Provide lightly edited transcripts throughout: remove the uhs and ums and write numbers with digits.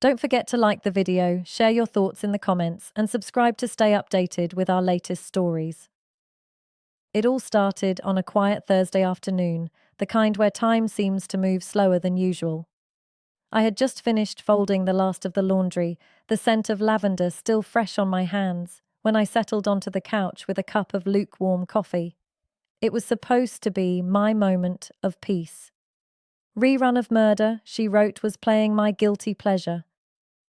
Don't forget to like the video, share your thoughts in the comments, and subscribe to stay updated with our latest stories. It all started on a quiet Thursday afternoon, the kind where time seems to move slower than usual. I had just finished folding the last of the laundry, the scent of lavender still fresh on my hands, when I settled onto the couch with a cup of lukewarm coffee. It was supposed to be my moment of peace. Rerun of Murder, she wrote, was playing my guilty pleasure.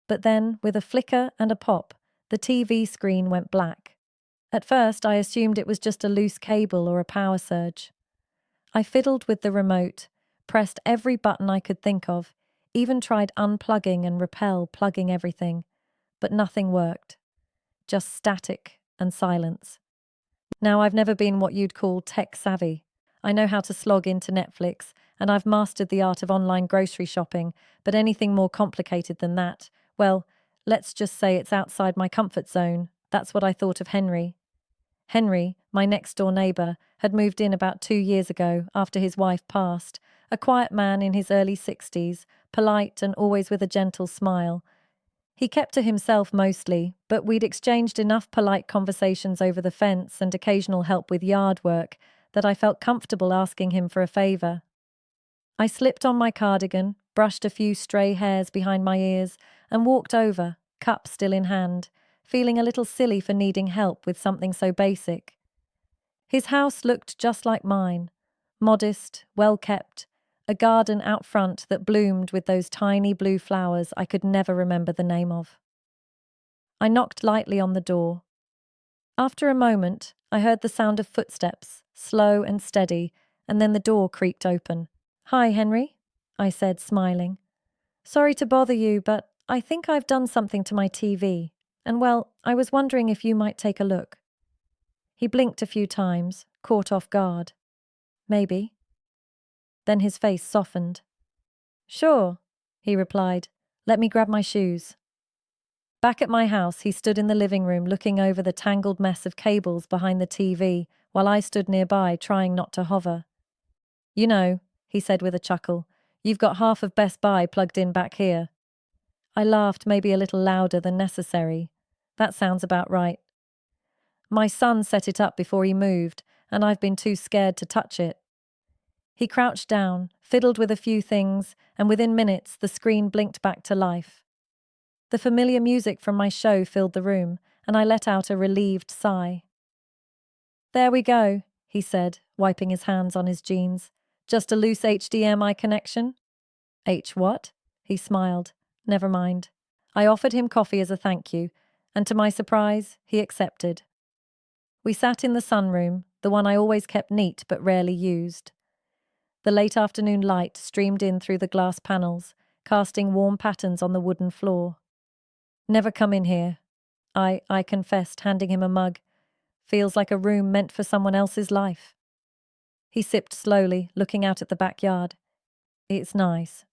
But then, with a flicker and a pop, the TV screen went black. At first, I assumed it was just a loose cable or a power surge. I fiddled with the remote, pressed every button I could think of, even tried unplugging and plugging everything, but nothing worked. Just static and silence. Now, I've never been what you'd call tech-savvy. I know how to slog into Netflix, and I've mastered the art of online grocery shopping, but anything more complicated than that, well, let's just say it's outside my comfort zone. That's what I thought of Henry. Henry, my next-door neighbour, had moved in about 2 years ago after his wife passed, a quiet man in his early 60s, polite and always with a gentle smile. He kept to himself mostly, but we'd exchanged enough polite conversations over the fence and occasional help with yard work that I felt comfortable asking him for a favour. I slipped on my cardigan, brushed a few stray hairs behind my ears, and walked over, cup still in hand, feeling a little silly for needing help with something so basic. His house looked just like mine, modest, well-kept, a garden out front that bloomed with those tiny blue flowers I could never remember the name of. I knocked lightly on the door. After a moment, I heard the sound of footsteps, slow and steady, and then the door creaked open. "Hi, Henry," I said, smiling. "Sorry to bother you, but I think I've done something to my TV, and well, I was wondering if you might take a look." He blinked a few times, caught off guard. "Maybe." Then his face softened. "Sure," he replied. "Let me grab my shoes." Back at my house, he stood in the living room looking over the tangled mess of cables behind the TV, while I stood nearby trying not to hover. "You know," he said with a chuckle, "you've got half of Best Buy plugged in back here." I laughed, maybe a little louder than necessary. "That sounds about right. My son set it up before he moved, and I've been too scared to touch it." He crouched down, fiddled with a few things, and within minutes the screen blinked back to life. The familiar music from my show filled the room, and I let out a relieved sigh. "There we go," he said, wiping his hands on his jeans. "Just a loose HDMI connection?" "H what?" He smiled. "Never mind." I offered him coffee as a thank you, and to my surprise, he accepted. We sat in the sunroom, the one I always kept neat but rarely used. The late afternoon light streamed in through the glass panels, casting warm patterns on the wooden floor. "Never come in here," I confessed, handing him a mug. "Feels like a room meant for someone else's life." He sipped slowly, looking out at the backyard. "It's nice.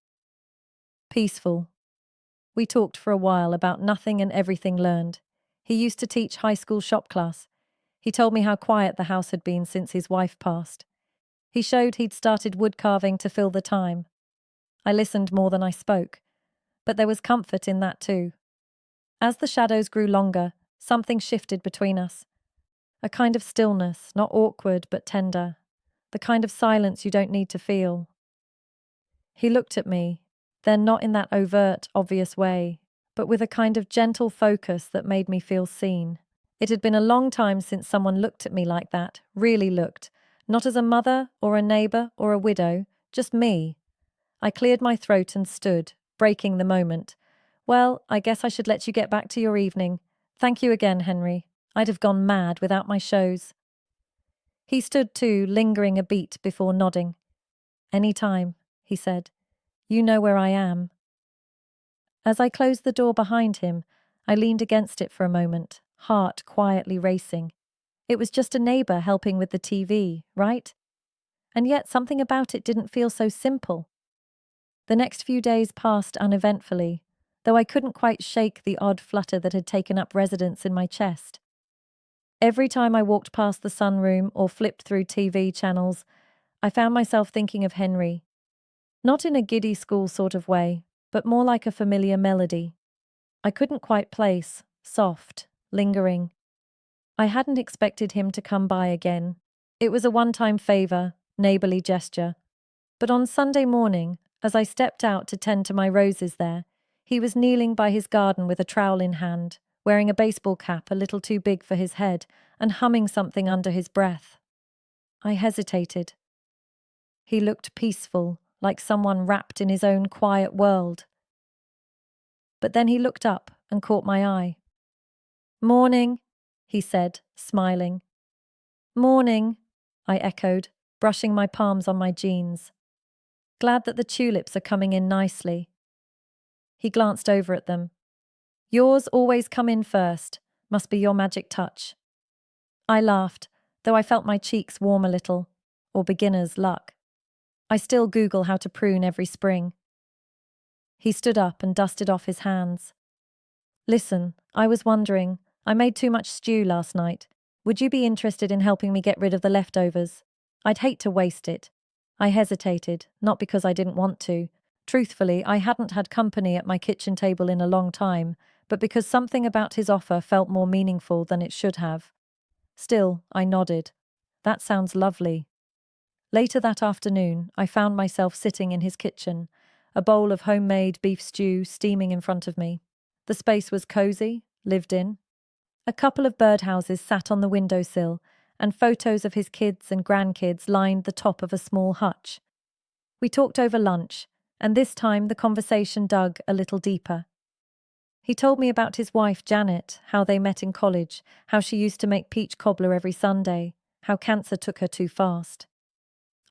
Peaceful." We talked for a while about nothing and everything learned. He used to teach high school shop class. He told me how quiet the house had been since his wife passed. He showed he'd started wood carving to fill the time. I listened more than I spoke, but there was comfort in that too. As the shadows grew longer, something shifted between us. A kind of stillness, not awkward but tender. The kind of silence you don't need to feel. He looked at me, then not in that overt, obvious way, but with a kind of gentle focus that made me feel seen. It had been a long time since someone looked at me like that, really looked. Not as a mother or a neighbour or a widow, just me. I cleared my throat and stood, breaking the moment. "Well, I guess I should let you get back to your evening. Thank you again, Henry. I'd have gone mad without my shows." He stood too, lingering a beat before nodding. "Any time," he said. "You know where I am." As I closed the door behind him, I leaned against it for a moment, heart quietly racing. It was just a neighbour helping with the TV, right? And yet something about it didn't feel so simple. The next few days passed uneventfully, though I couldn't quite shake the odd flutter that had taken up residence in my chest. Every time I walked past the sunroom or flipped through TV channels, I found myself thinking of Henry. Not in a giddy school sort of way, but more like a familiar melody. I couldn't quite place, soft, lingering. I hadn't expected him to come by again. It was a one-time favor, neighborly gesture. But on Sunday morning, as I stepped out to tend to my roses there, he was kneeling by his garden with a trowel in hand, wearing a baseball cap a little too big for his head, and humming something under his breath. I hesitated. He looked peaceful, like someone wrapped in his own quiet world. But then he looked up and caught my eye. "Morning," he said, smiling. "Morning," I echoed, brushing my palms on my jeans. "Glad that the tulips are coming in nicely." He glanced over at them. "Yours always come in first. Must be your magic touch." I laughed, though I felt my cheeks warm a little, or beginner's luck. I still Google how to prune every spring. He stood up and dusted off his hands. "Listen, I was wondering, I made too much stew last night. Would you be interested in helping me get rid of the leftovers? I'd hate to waste it." I hesitated, not because I didn't want to. Truthfully, I hadn't had company at my kitchen table in a long time, but because something about his offer felt more meaningful than it should have. Still, I nodded. "That sounds lovely." Later that afternoon, I found myself sitting in his kitchen, a bowl of homemade beef stew steaming in front of me. The space was cozy, lived in. A couple of birdhouses sat on the windowsill, and photos of his kids and grandkids lined the top of a small hutch. We talked over lunch, and this time the conversation dug a little deeper. He told me about his wife, Janet, how they met in college, how she used to make peach cobbler every Sunday, how cancer took her too fast.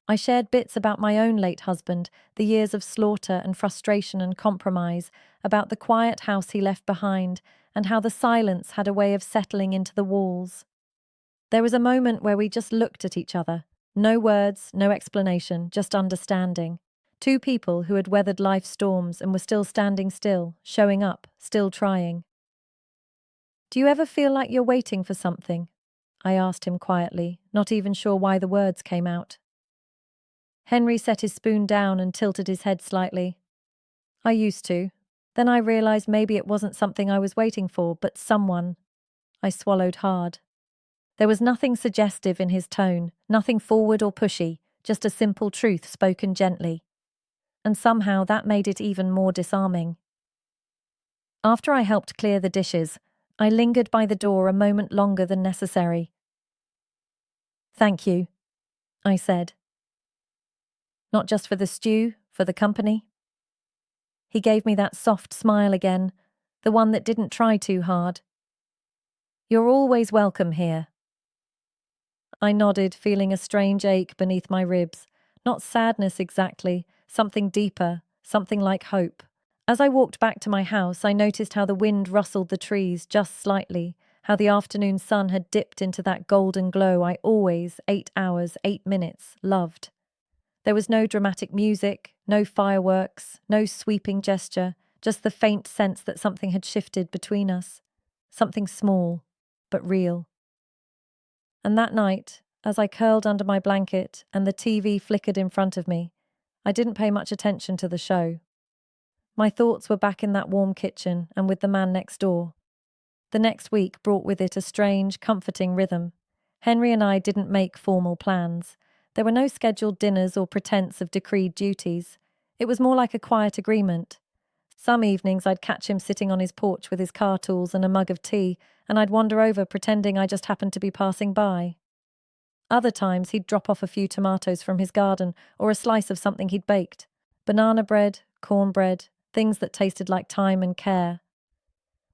I shared bits about my own late husband, the years of slaughter and frustration and compromise, about the quiet house he left behind, and how the silence had a way of settling into the walls. There was a moment where we just looked at each other. No words, no explanation, just understanding. Two people who had weathered life's storms and were still standing still, showing up, still trying. "Do you ever feel like you're waiting for something?" I asked him quietly, not even sure why the words came out. Henry set his spoon down and tilted his head slightly. "I used to. Then I realized maybe it wasn't something I was waiting for, but someone." I swallowed hard. There was nothing suggestive in his tone, nothing forward or pushy, just a simple truth spoken gently. And somehow that made it even more disarming. After I helped clear the dishes, I lingered by the door a moment longer than necessary. "Thank you," I said. "Not just for the stew, for the company?" He gave me that soft smile again, the one that didn't try too hard. "You're always welcome here." I nodded, feeling a strange ache beneath my ribs. Not sadness exactly, something deeper, something like hope. As I walked back to my house, I noticed how the wind rustled the trees just slightly, how the afternoon sun had dipped into that golden glow I always, 8 hours, 8 minutes, loved. There was no dramatic music, no fireworks, no sweeping gesture, just the faint sense that something had shifted between us. Something small, but real. And that night, as I curled under my blanket and the TV flickered in front of me, I didn't pay much attention to the show. My thoughts were back in that warm kitchen and with the man next door. The next week brought with it a strange, comforting rhythm. Henry and I didn't make formal plans. There were no scheduled dinners or pretense of decreed duties. It was more like a quiet agreement. Some evenings I'd catch him sitting on his porch with his car tools and a mug of tea, and I'd wander over pretending I just happened to be passing by. Other times he'd drop off a few tomatoes from his garden or a slice of something he'd baked. Banana bread, cornbread, things that tasted like time and care.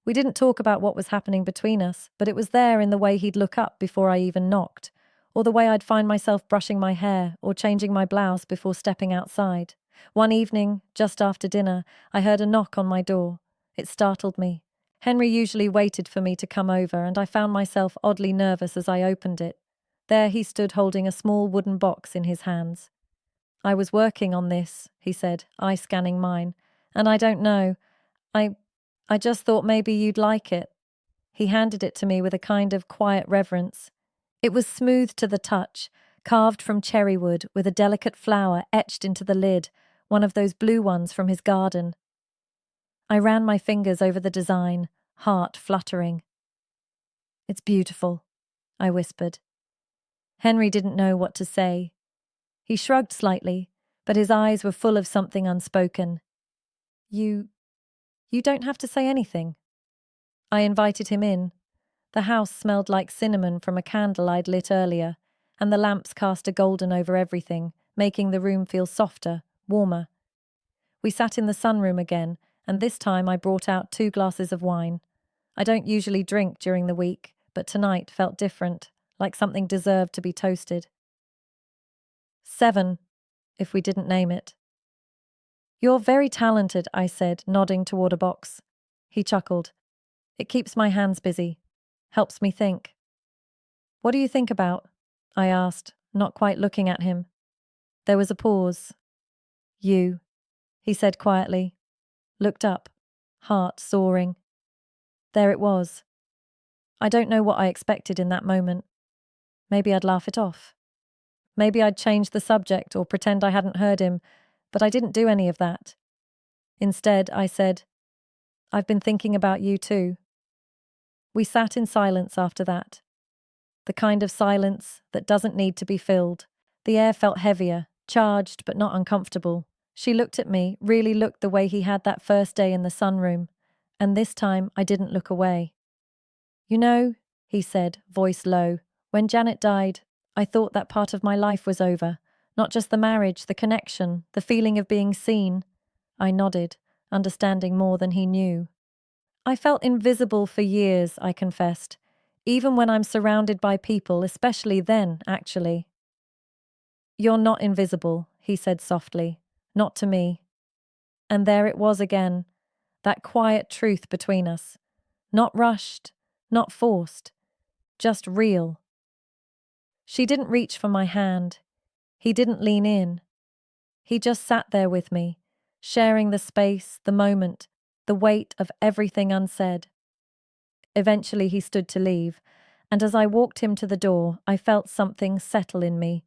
We didn't talk about what was happening between us, but it was there in the way he'd look up before I even knocked, or the way I'd find myself brushing my hair or changing my blouse before stepping outside. One evening, just after dinner, I heard a knock on my door. It startled me. Henry usually waited for me to come over, and I found myself oddly nervous as I opened it. There he stood holding a small wooden box in his hands. "I was working on this," he said, eye scanning mine, "and I don't know. I just thought maybe you'd like it." He handed it to me with a kind of quiet reverence. It was smooth to the touch, carved from cherry wood with a delicate flower etched into the lid, one of those blue ones from his garden. I ran my fingers over the design, heart fluttering. "It's beautiful," I whispered. Henry didn't know what to say. He shrugged slightly, but his eyes were full of something unspoken. You don't have to say anything." I invited him in. The house smelled like cinnamon from a candle I'd lit earlier, and the lamps cast a golden over everything, making the room feel softer, warmer. We sat in the sunroom again, and this time I brought out 2 glasses of wine. I don't usually drink during the week, but tonight felt different, like something deserved to be toasted. 7, if we didn't name it. "You're very talented," I said, nodding toward a box. He chuckled. "It keeps my hands busy. Helps me think." "What do you think about?" I asked, not quite looking at him. There was a pause. "You," he said quietly. Looked up, heart soaring. There it was. I don't know what I expected in that moment. Maybe I'd laugh it off. Maybe I'd change the subject or pretend I hadn't heard him, but I didn't do any of that. Instead, I said, "I've been thinking about you too." We sat in silence after that. The kind of silence that doesn't need to be filled. The air felt heavier, charged but not uncomfortable. She looked at me, really looked the way he had that first day in the sunroom, and this time I didn't look away. "You know," he said, voice low, "when Janet died, I thought that part of my life was over. Not just the marriage, the connection, the feeling of being seen." I nodded, understanding more than he knew. "I felt invisible for years," I confessed. "Even when I'm surrounded by people, especially then, actually." "You're not invisible," he said softly. "Not to me." And there it was again, that quiet truth between us. Not rushed, not forced, just real. She didn't reach for my hand. He didn't lean in. He just sat there with me, sharing the space, the moment, the weight of everything unsaid. Eventually he stood to leave, and as I walked him to the door, I felt something settle in me,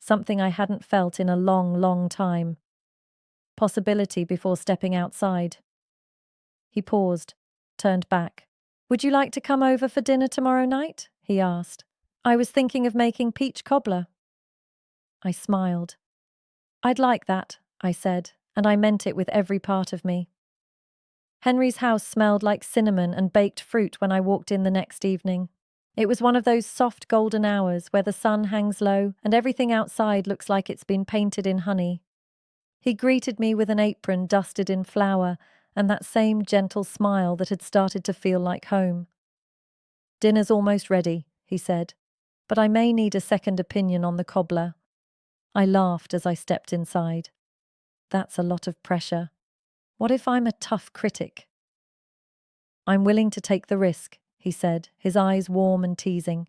something I hadn't felt in a long, long time. Possibility before stepping outside. He paused, turned back. "Would you like to come over for dinner tomorrow night?" he asked. "I was thinking of making peach cobbler." I smiled. "I'd like that," I said, and I meant it with every part of me. Henry's house smelled like cinnamon and baked fruit when I walked in the next evening. It was one of those soft golden hours where the sun hangs low and everything outside looks like it's been painted in honey. He greeted me with an apron dusted in flour and that same gentle smile that had started to feel like home. "Dinner's almost ready," he said, "but I may need a second opinion on the cobbler." I laughed as I stepped inside. That's a lot of pressure. What if I'm a tough critic? "I'm willing to take the risk," he said, his eyes warm and teasing.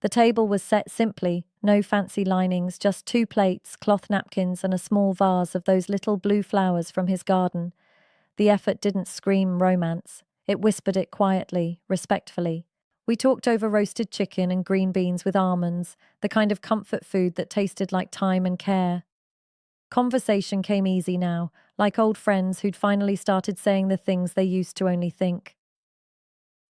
The table was set simply, no fancy linings, just 2 plates, cloth napkins, and a small vase of those little blue flowers from his garden. The effort didn't scream romance. It whispered it quietly, respectfully. We talked over roasted chicken and green beans with almonds, the kind of comfort food that tasted like time and care. Conversation came easy now, like old friends who'd finally started saying the things they used to only think.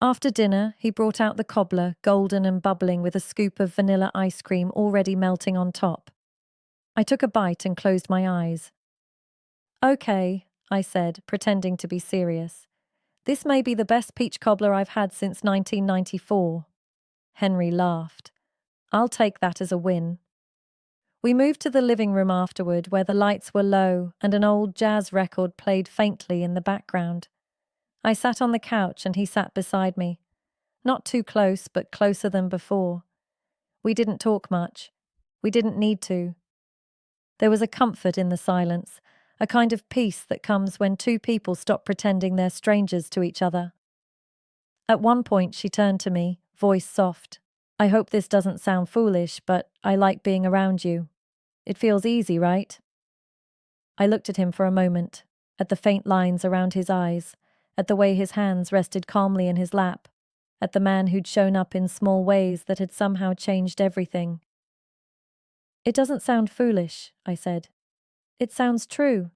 After dinner, he brought out the cobbler, golden and bubbling with a scoop of vanilla ice cream already melting on top. I took a bite and closed my eyes. "Okay," I said, pretending to be serious. "This may be the best peach cobbler I've had since 1994. Henry laughed. "I'll take that as a win." We moved to the living room afterward, where the lights were low and an old jazz record played faintly in the background. I sat on the couch and he sat beside me. Not too close, but closer than before. We didn't talk much. We didn't need to. There was a comfort in the silence, a kind of peace that comes when 2 people stop pretending they're strangers to each other. At one point she turned to me, voice soft. "I hope this doesn't sound foolish, but I like being around you. It feels easy, right?" I looked at him for a moment, at the faint lines around his eyes, at the way his hands rested calmly in his lap, at the man who'd shown up in small ways that had somehow changed everything. "It doesn't sound foolish," I said. "It sounds true."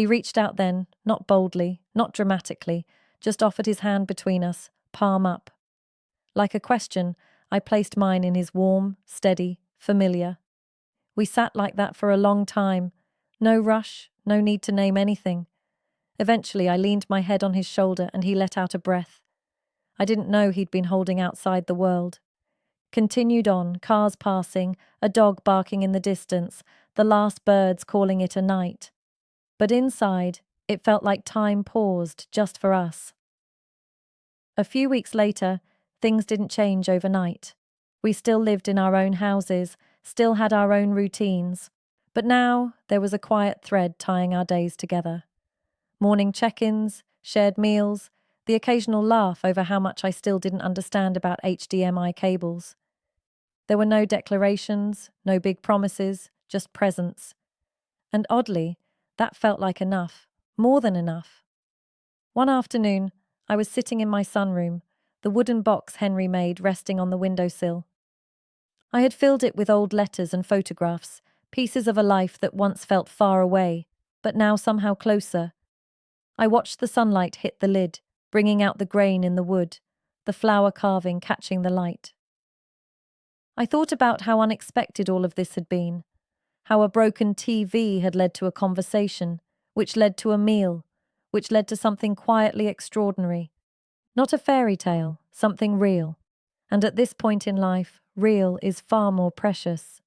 He reached out then, not boldly, not dramatically, just offered his hand between us, palm up. Like a question, I placed mine in his warm, steady, familiar. We sat like that for a long time. No rush, no need to name anything. Eventually, I leaned my head on his shoulder and he let out a breath. I didn't know he'd been holding outside the world. Continued on, cars passing, a dog barking in the distance, the last birds calling it a night. But inside, it felt like time paused just for us. A few weeks later, things didn't change overnight. We still lived in our own houses, still had our own routines. But now there was a quiet thread tying our days together. Morning check-ins, shared meals, the occasional laugh over how much I still didn't understand about HDMI cables. There were no declarations, no big promises, just presence. And oddly, that felt like enough, more than enough. One afternoon, I was sitting in my sunroom, the wooden box Henry made resting on the windowsill. I had filled it with old letters and photographs, pieces of a life that once felt far away, but now somehow closer. I watched the sunlight hit the lid, bringing out the grain in the wood, the flower carving catching the light. I thought about how unexpected all of this had been, how a broken TV had led to a conversation, which led to a meal, which led to something quietly extraordinary. Not a fairy tale, something real. And at this point in life, real is far more precious.